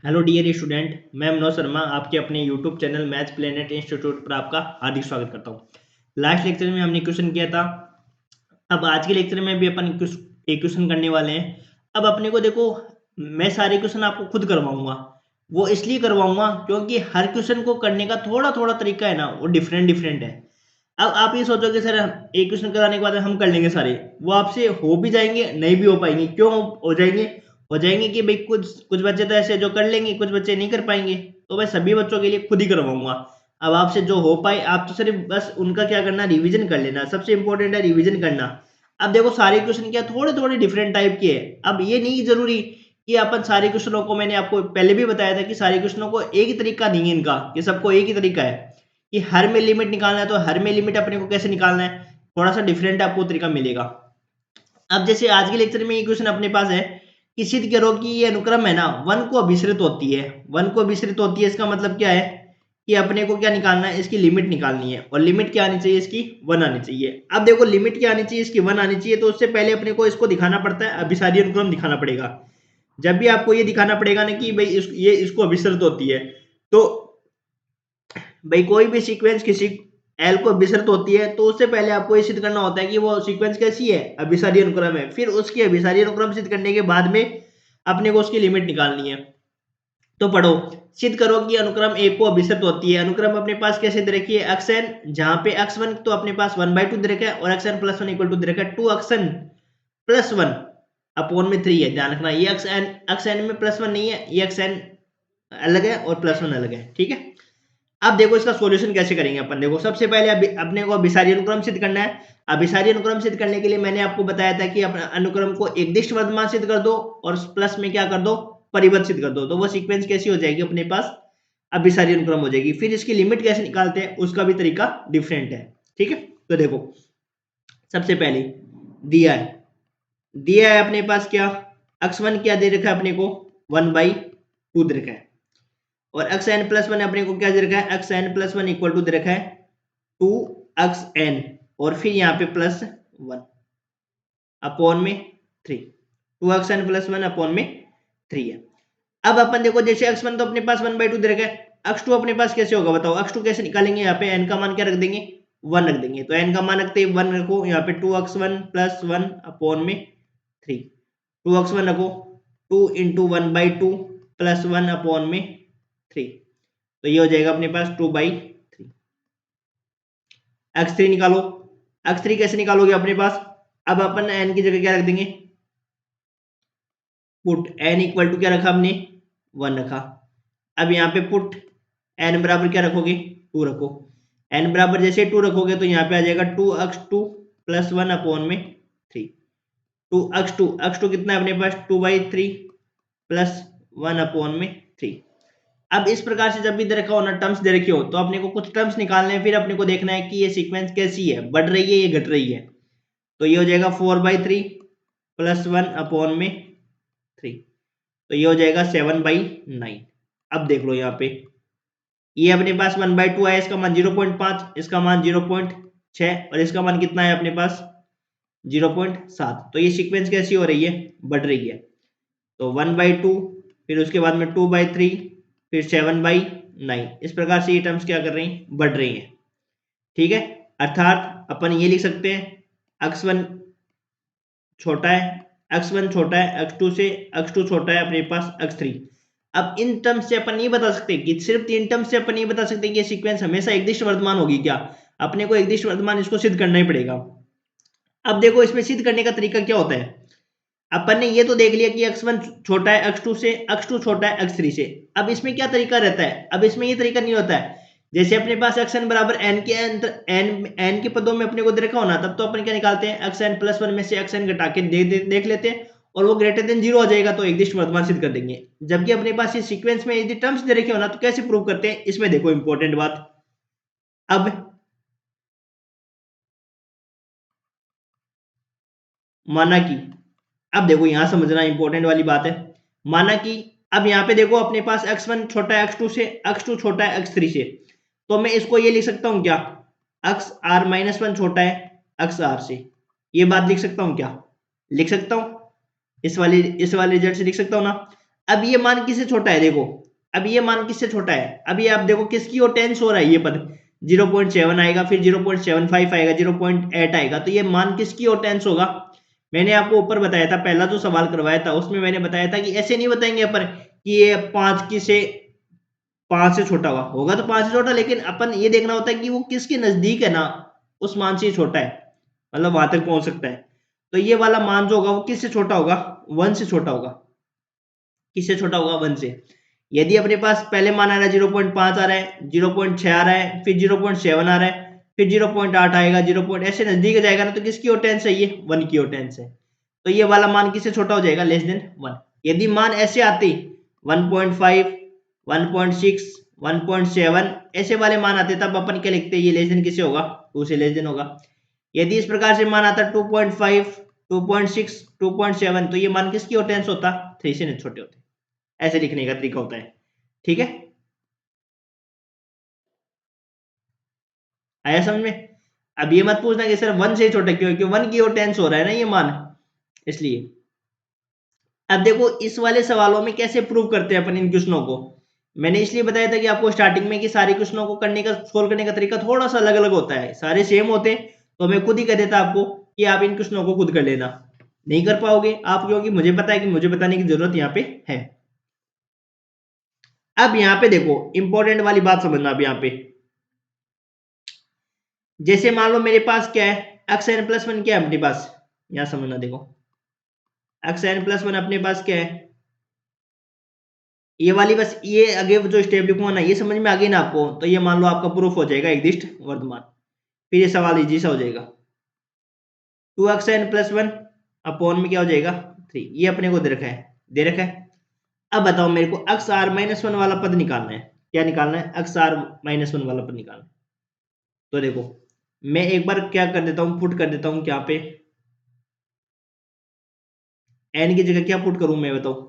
Hello dear student, मैं मनोज शर्मा आपके अपने YouTube channel math planet institute पर आपका हार्दिक स्वागत करता हूँ। लास्ट लेक्चर में हमने क्वेश्चन किया था। अब आज के लेक्चर में भी अपन एक क्वेश्चन करने वाले हैं। अब अपने को देखो, मैं सारे क्वेश्चन आपको खुद करवाऊंगा। वो इसलिए करवाऊंगा क्योंकि हर क्वेश्चन को करने का थोड़ा थोड़ा तरीका है ना, वो डिफरेंट डिफरेंट है। अब आप ये सोचोगे सर हम एक क्वेश्चन कराने के बाद हम कर लेंगे सारे, वो आपसे हो भी जाएंगे नहीं भी हो पाएंगे। क्यों हो जाएंगे? हो जाएंगे कि भाई कुछ कुछ बच्चे तो ऐसे जो कर लेंगे, कुछ बच्चे नहीं कर पाएंगे। तो मैं सभी बच्चों के लिए खुद ही करवाऊंगा। अब आपसे जो हो पाए आप तो सिर्फ बस उनका क्या करना, रिवीजन कर लेना। सबसे इंपॉर्टेंट है रिवीजन करना। अब देखो सारे क्वेश्चन क्या थोड़े थोड़े डिफरेंट टाइप के है। अब ये नहीं जरूरी कि अपन सारे क्वेश्चनों को, मैंने आपको पहले भी बताया था कि सारे क्वेश्चनों को एक ही तरीका नहीं है इनका, कि सबको एक ही तरीका है कि हर में लिमिट निकालना है। तो हर में लिमिट अपने को कैसे निकालना है, थोड़ा सा डिफरेंट आपको तरीका मिलेगा। अब जैसे आज के लेक्चर में ये क्वेश्चन अपने पास है कि सिद्ध करो कि ये अनुक्रम है ना, वन को अभिसरित होती है। वन को अभिसरित होती है, इसका मतलब क्या है कि अपने को क्या निकालना है, इसकी लिमिट निकालनी है। और लिमिट क्या आनी चाहिए, इसकी वन आनी चाहिए। अब देखो लिमिट क्या आनी चाहिए, इसकी वन आनी चाहिए। तो उससे पहले अपने को इसको दिखाना पड़ता है, अभिसारी अनुक्रम दिखाना पड़ेगा। जब भी आपको ये दिखाना पड़ेगा ना कि भाई ये इसको अभिसरित होती है, तो भाई कोई भी सीक्वेंस किसी एल को अभिसरित होती है, तो उससे पहले आपको ये सिद्ध करना होता है कि वो सीक्वेंस कैसी है, अभिसारी अनुक्रम है। फिर उसकी अभिसारी अनुक्रम सिद्ध करने के बाद में अपने को उसकी लिमिट निकालनी है। तो पढ़ो, सिद्ध करो कि अनुक्रम एक को अभिसरित होती है। अनुक्रम अपने पास कैसे दे रखी है, एक्स एन, जहां पे एक्स वन तो अपने पास 1/2 दे रखा है और x n plus one equal to दे रखा है 2 x n plus one upon में 3 है। ध्यान रखना ये एक्स एन में प्लस वन नहीं है, ये एक्स एन अलग है और प्लस वन अलग है, ठीक है। अब देखो इसका सॉल्यूशन कैसे करेंगे अपन। देखो सबसे पहले अपने को अभिसारी अनुक्रम सिद्ध करना है। अभिसारी अनुक्रम सिद्ध करने के लिए मैंने आपको बताया था कि अपने अनुक्रम को एकदिष्ट वर्धमान सिद्ध कर दो और प्लस में क्या कर दो, परिबद्ध सिद्ध कर दो। तो वो सीक्वेंस कैसी हो जाएगी अपने पास, अभिसारी अनुक्रम हो जाएगी। फिर इसकी लिमिट कैसे निकालते हैं उसका भी तरीका डिफरेंट है, ठीक है। तो देखो सबसे पहले दिया है अपने पास क्या, x1 क्या दे रखा है अपने को, 1/2 दे रखा है। और एक्स एन प्लस वन अपने को क्या दे रखा है, x n plus one equal to दे रखा है 2xn और फिर यहाँ पे प्लस वन अपॉन में 3। 2xn प्लस वन अपॉन में 3 है। अब अपन देखो जैसे x1 तो अपने पास 1/2 दे रखा है, x2 अपने पास कैसे होगा बताओ। x2 कैसे निकालेंगे, यहाँ पे n का मान क्या रख देंगे, 1 रख देंगे। तो n का मान रखते ही 1 रखो, यहाँ पे 2x1 प्लस वन अपॉन में 3। 2x1 रखो, 2 इंटू 1/2 प्लस वन अपॉन में 3। तो ये हो जाएगा अपने पास 2/3। x3 निकालो, x3 कैसे निकालोगे अपने पास। अब अपन n की जगह क्या रख देंगे, पुट n इक्वल टू क्या रखा हमने, 1 रखा। अब यहाँ पे पुट n बराबर क्या रखोगे, 2 रखो। n बराबर जैसे 2 रखोगे तो यहाँ पे आ जाएगा 2x2 प्लस वन अपॉन में 3। 2x2 कितना है अपने पास, 2/3 प्लस वन अपॉन में 3। अब इस प्रकार से जब भी दे रखा हो ना, टर्म्स दे रखी हो, तो अपने को कुछ टर्म्स निकालने हैं। फिर अपने को देखना है कि ये सीक्वेंस कैसी है, बढ़ रही है ये घट रही है। तो ये हो जाएगा 4/3 प्लस वन अपॉन में 3। तो ये हो जाएगा 7/9। अब देख लो यहाँ पे ये अपने पास 1/2 है, इसका मान 0.5, इसका मान 0.6 और इसका मान कितना है अपने पास 0.7। तो ये सीक्वेंस कैसी हो रही है, बढ़ रही है। तो 1/2 फिर उसके बाद में 2/3 फिर 7/9, इस प्रकार से ये टर्म्स क्या कर रही हैं, बढ़ रही हैं, ठीक है। अर्थात अपन ये लिख सकते हैं x1 छोटा है, x1 छोटा है x2 से, x2 छोटा है अपने पास x3। अब इन टर्म्स से अपन नहीं बता सकते कि सिर्फ तीन टर्म्स से अपन नहीं बता सकते कि ये सीक्वेंस हमेशा एकदिष्ट वर्धमान होगी क्या। अपने को एकदिष्ट वर्धमान इसको सिद्ध करना ही पड़ेगा। अब देखो इसमें सिद्ध करने का तरीका क्या होता है। अपन ने ये तो देख लिया कि x1 छोटा है x2 से, x2 छोटा है x3 से। अब इसमें क्या तरीका रहता है, अब इसमें ये तरीका नहीं होता है। जैसे अपने पास xn बराबर n के n के पदों में अपने को दे रखा होना, तब तो अपन क्या निकालते हैं, xn प्लस वन में से xn घटा के देख लेते हैं और वो ग्रेटर देन 0 आ जाएगा तो एकदिष्ट वर्धमान सिद्ध कर देंगे। जबकि अपने पास ये सीक्वेंस में यदि टर्म्स दे रखे होना तो कैसे प्रूव करते हैं, इसमें देखो इंपॉर्टेंट बात। अब माना कि, अब देखो यहां समझना इंपॉर्टेंट वाली बात है। माना कि अब यहाँ पे देखो अपने पास x1 छोटा है x2 से, x2 छोटा है x3 से। तो मैं इसको ये लिख सकता हूँ क्या, xr-1 छोटा है xr से। ये बात लिख सकता हूँ क्या, लिख सकता हूँ, इस वाले रिजल्ट से लिख सकता हूँ ना। अब ये मान किससे छोटा है, देखो अब ये मान किससे छोटा है, अभी आप देखो किसकी ओर टेंस हो रहा है, ये पद 0.7 आएगा, फिर 0.75 आएगा, 0.8 आएगा, तो ये मान किसकी ओर टेंस होगा। मैंने आपको ऊपर बताया था, पहला जो सवाल करवाया था उसमें मैंने बताया था कि ऐसे नहीं बताएंगे अपन कि ये 5 से छोटा होगा तो 5 से छोटा, लेकिन अपन ये देखना होता है कि वो किसके नजदीक है ना, उस मान से छोटा है, मतलब वहां तक पहुंच सकता है। तो ये वाला मान जो होगा वो किससे छोटा होगा, 1 से छोटा होगा। किससे छोटा होगा, 1 से। यदि अपने पास पहले मान आ रहा है 0.5 आ रहा है, 0.6 आ रहा है, फिर 0.7 आ रहा है, फिर 0.8 आएगा, 0. ऐसे नजदीक जाएगा ना, तो किसकी ओर टेंस है, ये 1 की ओर टेंस है। तो ये वाला मान किससे छोटा हो जाएगा, लेस देन 1। यदि मान ऐसे आते 1.5, 1.6, 1.7 ऐसे वाले मान आते, तब अपन क्या लिखते, ये लेस देन किससे होगा, 2 से लेस देन होगा। यदि इस प्रकार से मान आता 2.5, 2.6, 2.7, तो ये मान किसकी ओर टेंस होता, 3 से नहीं छोटे होते। ऐसे लिखने का तरीका होता है, ठीक है, आया समझ में। अब ये मत पूछना कि सर 1 से छोटा क्यों, क्योंकि 1 की ओर टेंस हो रहा है ना ये मान, इसलिए। अब देखो इस वाले सवालों में कैसे प्रूव करते हैं अपन इन क्वेश्चनों को। मैंने इसलिए बताया था कि आपको स्टार्टिंग में कि सारे क्वेश्चनों को करने का, सोल्व करने का तरीका थोड़ा सा अलग अलग होता है, सारे सेम होते तो मैं खुद ही कह देता आपको कि आप इन क्वेश्चनों को खुद कर लेना। नहीं कर पाओगे आप, क्योंकि मुझे पता है कि मुझे बताने की जरूरत यहाँ पे है। अब यहाँ पे देखो इंपॉर्टेंट वाली बात समझना, अब यहाँ पे जैसे मान लो मेरे पास क्या है, एक्स एन प्लस वन क्या है अपने पास, यहां समझना देखो, एक्स एन प्लस वन अपने पास क्या है, ये वाली बस ये आगे जो स्टेप लिखूंगा ना, ये समझ में आ गई ना आपको, तो ये मान लो आपका प्रूफ हो जाएगा एकदिष्ट वर्तमान। फिर ये सवाल इजी सा हो जाएगा, 2xn प्लस वन अपॉन में क्या हो जाएगा 3, ये अपने को दे रखा है, दे रखा है। अब बताओ मेरे को एक्स आर माइनस वन वाला पद निकालना है, क्या निकालना है, एक्स आर माइनस वन वाला पद निकालना है। तो देखो मैं एक बार क्या कर देता हूँ, पुट कर देता हूँ यहाँ पे, एन की जगह क्या पुट करूं मैं, बताओ।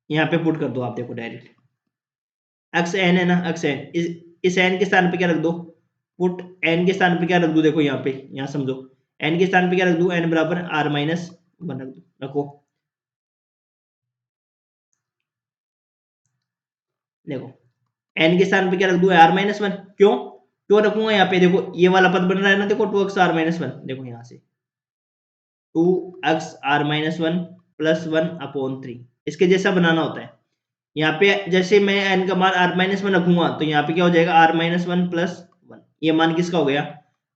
यहाँ पे पुट कर दो आप, देखो डायरेक्ट एक्स एन है ना, एक्स एन, इस एन के स्थान पे क्या रख दो, पुट एन के स्थान पे क्या रख दो, देखो यहाँ पे, यहाँ समझो, एन के स्थान पे क्या रख दो, एन बराबर आर माइनस वन रख दो, रखो। देखो एन के स्थान पे क्या रख दो, आर माइनस वन, क्यों क्यों रखूंगा यहाँ पे, देखो ये वाला पद बन रहा है ना, देखो 2x r-1, देखो यहाँ से 2x r-1 प्लस 1/3, इसके जैसा बनाना होता है। यहाँ पे जैसे मैं n का मान r-1 रखूंगा, तो यहाँ पे क्या हो जाएगा r-1 प्लस 1, ये मान किसका हो गया,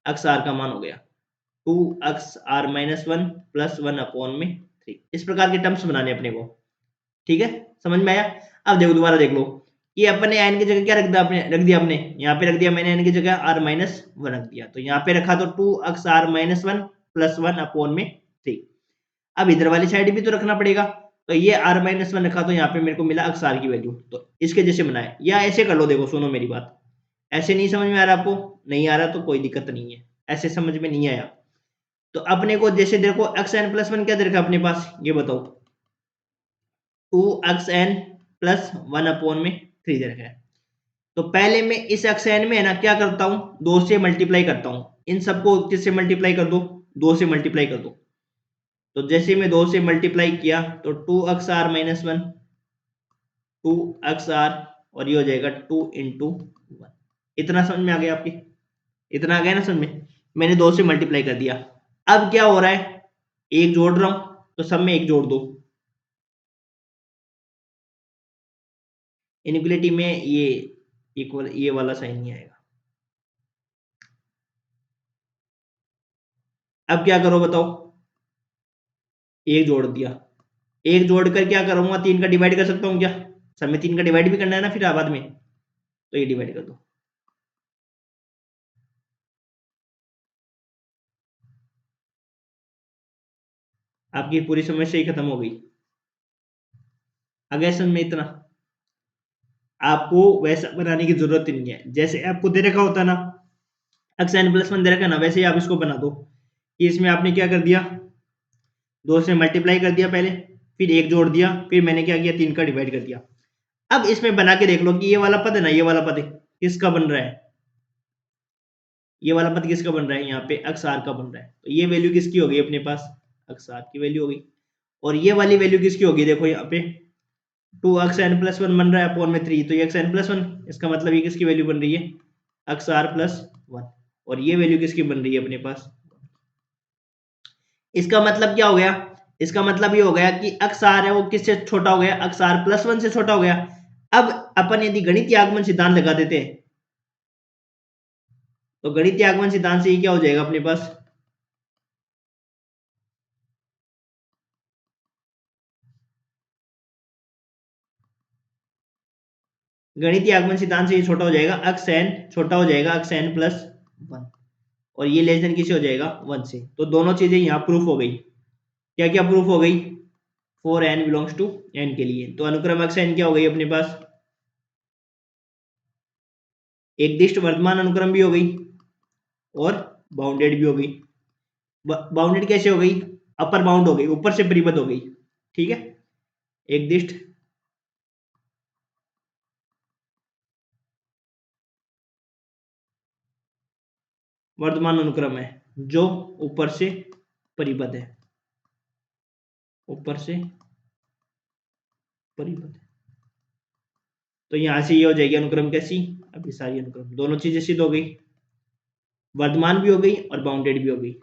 अक्स r का मान हो गया, 2x r-1 प्लस 1/3। इस प्रकार के टर्म्स बनाने अपने को, ठीक है, समझ में आया। अब देखो दोबारा देख लो, ये अपने n की जगह क्या रख दिया आपने, यहाँ पे रख दिया मैंने n की जगह r-1 रख दिया, तो यहाँ पे रखा तो 2x r-1 प्लस 1/3। अब इधर वाली साइड भी तो रखना पड़ेगा, तो ये r-1 रखा, तो यहाँ पे मेरे को मिला अक्स r की वैल्यू, तो इसके जैसे बनाए, या ऐसे कर लो, देखो सुनो मेरी बात, ऐसे नहीं समझ में आ रहा आपको, नहीं आ रहा तो कोई दिक्कत नहीं है, ऐसे समझ में नहीं आया तो अपने को जैसे देखो एक्स एन प्लस वन क्या दे रखा अपने पास, ये बताओ, 2xn प्लस 1/3 दे रखा है। तो पहले मैं इस xn में है ना क्या करता हूं, 2 से मल्टीप्लाई करता हूं, इन सबको किससे मल्टीप्लाई कर दो, 2 से मल्टीप्लाई कर दो। तो जैसे मैं 2 से मल्टीप्लाई किया तो 2x r-1, 2x r, और ये हो जाएगा 2 इंटू 1। इतना समझ में आ गया आपकी, इतना आ गया ना समझ में, मैंने 2 से मल्टीप्लाई कर दिया। अब क्या हो रहा है, एक जोड़ रहा हूं, तो सब में एक जोड़ दो, इनइक्वालिटी में ये इक्वल, ये वाला साइन नहीं आएगा। अब क्या करो बताओ, एक जोड़ दिया, एक जोड़कर क्या करूंगा, 3 का डिवाइड कर सकता हूँ क्या, सब में 3 का डिवाइड भी करना है ना फिर बाद में, तो ये डिवाइड कर दो। आपकी पूरी समस्या ही खत्म हो गई। अगर समझ में इतना, आपको वैसा बनाने की जरूरत ही नहीं है, जैसे आपको दे रखा होता ना, एक्स एन प्लस वन दे रखा ना, वैसे ही आप इसको बना दो कि इसमें आपने क्या कर दिया, 2 से मल्टीप्लाई कर दिया पहले, फिर एक जोड़ दिया, फिर मैंने क्या किया, 3 का डिवाइड कर दिया। अब इसमें बना के देख लो कि ये वाला पद है ना, ये वाला पद है किसका बन रहा है, ये वाला पद किसका बन रहा है, यहाँ पे अक्स आर का बन रहा है, तो ये वैल्यू किसकी हो गई अपने पास, अक्स आर की वैल्यू हो गई। और ये वाली वैल्यू किसकी होगी, देखो यहाँ पे 2x n+1 बन रहा है अपॉन में 3, तो ये x n+1, इसका मतलब ये किसकी वैल्यू बन रही है, अक्स आर प्लस 1। और ये वैल्यू किसकी बन रही है अपने पास, इसका मतलब क्या हो गया, इसका मतलब ये हो गया कि अक्स आर है वो किससे छोटा हो गया, अक्स आर प्लस 1 से छोटा हो गया। अब अपन यदि गणितीय आगमन सिद्धांत लगा देते हैं, तो गणितीय आगमन सिद्धांत से ये क्या हो जाएगा अपने पास, गणितीय आगमन सिद्धांत से ये छोटा हो जाएगा, अक्स एन छोटा हो जाएगा अक्स एन प्लस 1, और ये लेस देन किससे हो जाएगा, 1 से। तो दोनों चीजें यहाँ प्रूफ हो गई, क्या क्या प्रूफ हो गई, for N belongs to N के लिए। तो अनुक्रम अक्स एन क्या हो गई अपने पास, एक दिष्ट वर्तमान अनुक्रम भी हो गई और बाउंडेड भी हो गई। बाउंडेड कैसे हो गई, अपर बाउंड हो गई, ऊपर से परिबद्ध हो गई, ठीक है। एक दिष्ट वर्तमान अनुक्रम है जो ऊपर से परिबद्ध है, ऊपर से परिबद्ध है। तो यहां से ये हो जाएगी अनुक्रम कैसी, अभी सारी अनुक्रम दोनों चीजें सिद्ध हो गई, वर्तमान भी हो गई और बाउंडेड भी हो गई।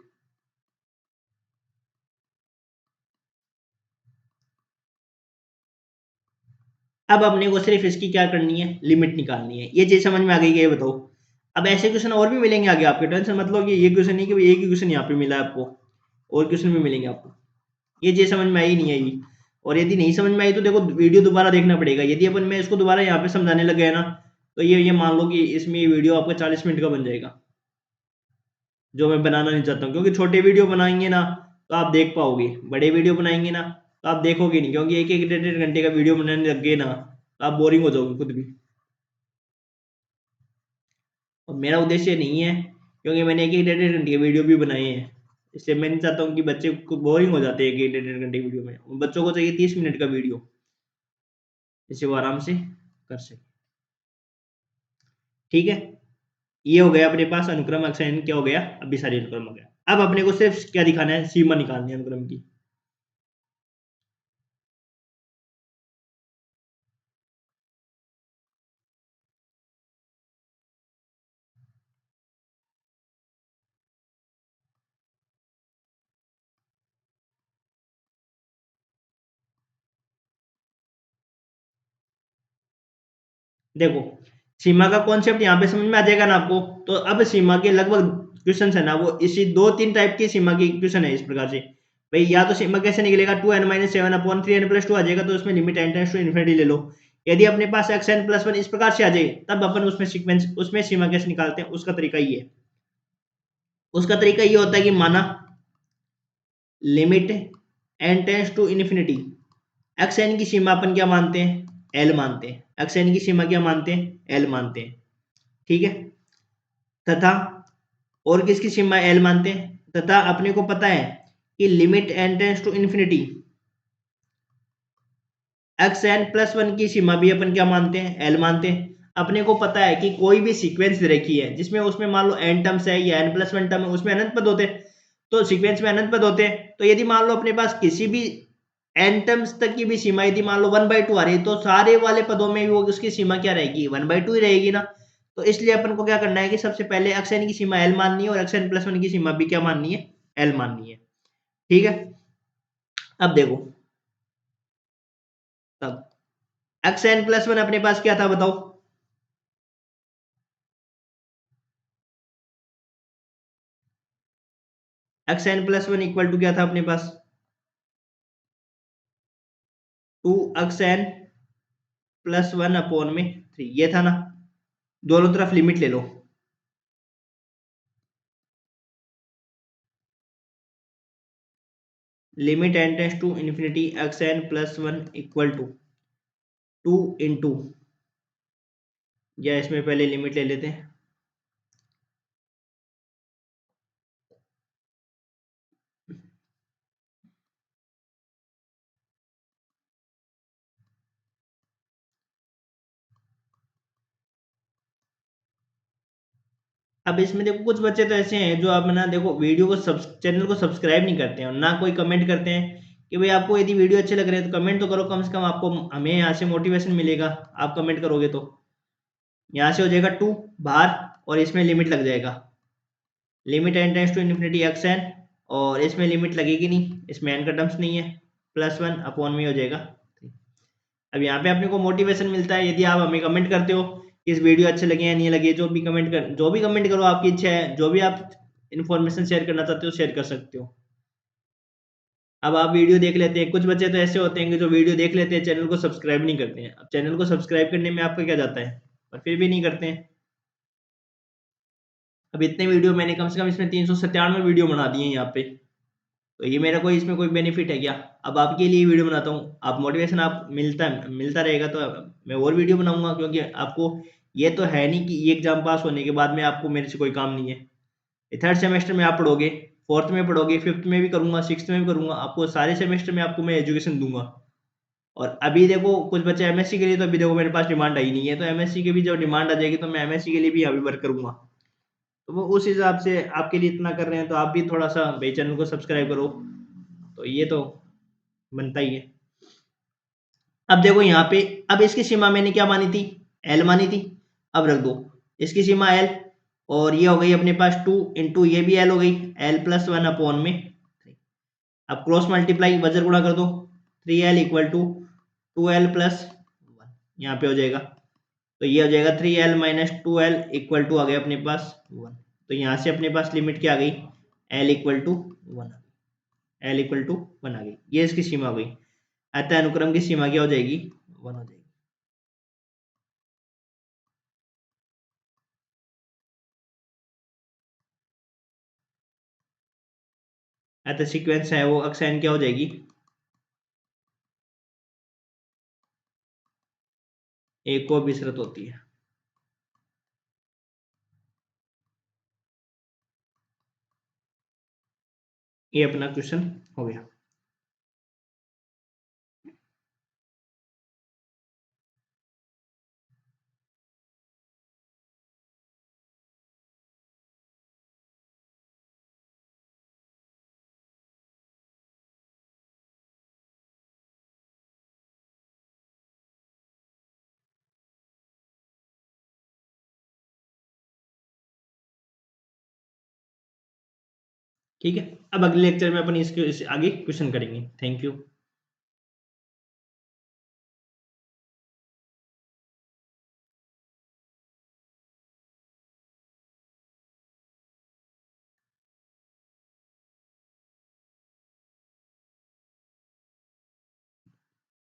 अब अपने को सिर्फ इसकी क्या करनी है, लिमिट निकालनी है। ये चीज समझ में आ गई, ये बताओ। अब ऐसे क्वेश्चन और भी मिलेंगे आगे, आपके टेंशन मत लो कि ये क्वेश्चन नहीं कि एक ही क्वेश्चन यहाँ पे मिला है आपको, और क्वेश्चन भी मिलेंगे आपको। ये चीज समझ में आई नहीं आई, और यदि नहीं समझ में आई तो देखो वीडियो दोबारा देखना पड़ेगा। यदि अपन मैं इसको दोबारा यहाँ पे समझाने लग गया ना, तो ये मान लो कि इसमें ये वीडियो आपका 40 मिनट का बन जाएगा, जो मैं बनाना नहीं चाहता हूँ। क्योंकि छोटे वीडियो बनाएंगे ना तो आप देख पाओगे, बड़े वीडियो बनाएंगे ना तो आप देखोगे नहीं, क्योंकि एक एक 1.5 घंटे का वीडियो बनाने लग गए ना तो आप बोरिंग हो जाओगे खुद भी। और मेरा उद्देश्य नहीं है, क्योंकि मैंने एक एक 1.5 घंटे के वीडियो भी बनाए हैं, इसलिए मैं नहीं चाहता हूँ कि बच्चे को बोरिंग हो जाते हैं एक एक 1.5 घंटे वीडियो में। बच्चों को चाहिए 30 मिनट का वीडियो, जिससे वो आराम से कर सके, ठीक है। ये हो गया अपने पास अनुक्रम अक्षर क्या हो गया, अभी सारी अनुक्रम हो गया। अब अपने को सिर्फ क्या दिखाना है, सीमा निकालनी है अनुक्रम की। देखो सीमा का कॉन्सेप्ट यहाँ पे समझ में आ जाएगा ना आपको। तो अब सीमा के लगभग क्वेश्चन है ना, वो इसी 2-3 टाइप की सीमा की क्वेश्चन है इस प्रकार से। भाई या तो सीमा कैसे निकलेगा, 2n-7/3n+2 आ जाएगा, तो उसमें limit n tends to infinity ले लो। यदि अपने पास xn+1 इस प्रकार से आ जाए, तब अपन उसमें सीक्वेंस, उसमें सीमा कैसे निकालते हैं, उसका तरीका ये है। उसका तरीका ये होता है कि माना limit n tends to infinity, xn की सीमा अपन क्या मानते हैं, l मानते हैं। xn की सीमा क्या मानते हैं, l मानते हैं, ठीक है। तथा और किसकी सीमा l मानते हैं, तथा अपने को पता है कि limit n tends to infinity xn+1 की सीमा भी अपन क्या मानते हैं, l मानते हैं। अपने को पता है कि कोई भी सीक्वेंस रखी है जिसमें उसमें मान लो n टर्म्स है या n+1 टर्म है, उसमें अनंत पद होते हैं। तो सीक्वेंस में अनंत पद होते हैं, तो यदि मान लो अपने पास किसी भी n टर्म्स तक की भी सीमा यदि मान लो 1/2 आ रही है, तो सारे वाले पदों में भी वो उसकी सीमा क्या रहेगी, 1/2 ही रहेगी ना। तो इसलिए अपन को क्या करना है कि सबसे पहले xn की सीमा l माननी है, और xn+1 की सीमा भी क्या माननी है, l माननी है, ठीक है। अब देखो, तब xn+1 अपने पास क्या था बताओ, xn+1 इक्वल टू क्या था अपने पास, 2xn+1/3, ये था ना। दोनों तरफ लिमिट ले लो, limit n tends to infinity xn+1 equal to 2 into, या इसमें पहले लिमिट ले लेते हैं, अब इसमें देखो कुछ बच्चे तो ऐसे हैं जो आप ना देखो वीडियो को चैनल को सब्सक्राइब नहीं करते हैं और ना कोई कमेंट करते हैं कि भाई आपको यदि वीडियो अच्छे लग रहे हैं तो कमेंट तो करो, कम से कम आपको हमें यहाँ से मोटिवेशन मिलेगा। आप कमेंट करोगे तो यहाँ से हो जाएगा 2 बाहर और इसमें लिमिट लग जाएगा, limit N tends to infinity X N, और इसमें लिमिट लगेगी नहीं, इसमें एन का टर्म्स नहीं है, +1 अपॉन में हो जाएगा। अब यहाँ पे अपने को मोटिवेशन मिलता है यदि आप हमें कमेंट करते हो कि इस वीडियो अच्छे लगे या नहीं लगे, जो भी कमेंट करो, आपकी इच्छा है, जो भी आप इन्फॉर्मेशन शेयर करना चाहते हो शेयर कर सकते हो। अब आप वीडियो देख लेते हैं, कुछ बच्चे तो ऐसे होते हैं कि जो वीडियो देख लेते हैं चैनल को सब्सक्राइब नहीं करते हैं। अब चैनल को सब्सक्राइब करने में आपका क्या जाता है, पर फिर भी नहीं करते हैं। अब इतने वीडियो मैंने कम से कम इसमें 397 वीडियो बना दिए हैं यहाँ पे, तो ये मेरा कोई इसमें कोई बेनिफिट है क्या? अब आपके लिए वीडियो बनाता हूँ, आप मोटिवेशन आप मिलता रहेगा तो मैं और वीडियो बनाऊंगा, क्योंकि आपको ये तो है नहीं कि ये एग्जाम पास होने के बाद में आपको मेरे से कोई काम नहीं है। थर्ड सेमेस्टर में आप पढ़ोगे, फोर्थ में पढ़ोगे, फिफ्थ में भी करूंगा, सिक्स्थ में भी करूंगा, आपको सारे सेमेस्टर में आपको मैं एजुकेशन दूंगा। और अभी देखो कुछ बच्चे एमएससी के लिए, तो अभी देखो मेरे पास डिमांड आई नहीं है, तो एमएससी की भी जब डिमांड आ जाएगी तो मैं एमएससी के लिए भी अभी वर्क करूंगा। तो वो उस हिसाब से आपके लिए इतना कर रहे हैं, तो आप भी थोड़ा सा भाई चैनल को सब्सक्राइब करो, तो ये तो बनता ही है। अब देखो यहाँ पे, अब इसकी सीमा मैंने क्या मानी थी, एल मानी थी। अब रख दो इसकी सीमा एल, और ये हो गई अपने पास 2 इंटू ये भी एल हो गई, L+1 अपॉन में 3। अब क्रॉस मल्टीप्लाई वजर गुणा कर दो, 3L इक्वल टू 2L+1, यहाँ पे हो जाएगा, तो ये हो जाएगा 3L minus 2L equal to आ गया अपने पास 1। तो यहाँ से अपने पास लिमिट क्या आ गई, L equal to 1, L equal to 1 आ गई, ये इसकी सीमा हो गई। अतः अनुक्रम की सीमा क्या हो जाएगी, 1 हो जाएगी। अतः सीक्वेंस है वो अक्साइन क्या हो जाएगी, एक को विसरत होती है। ये अपना क्वेश्चन हो गया। ठीक है, अब अगले लेक्चर में अपन इसके आगे क्वेश्चन करेंगे। Thank you.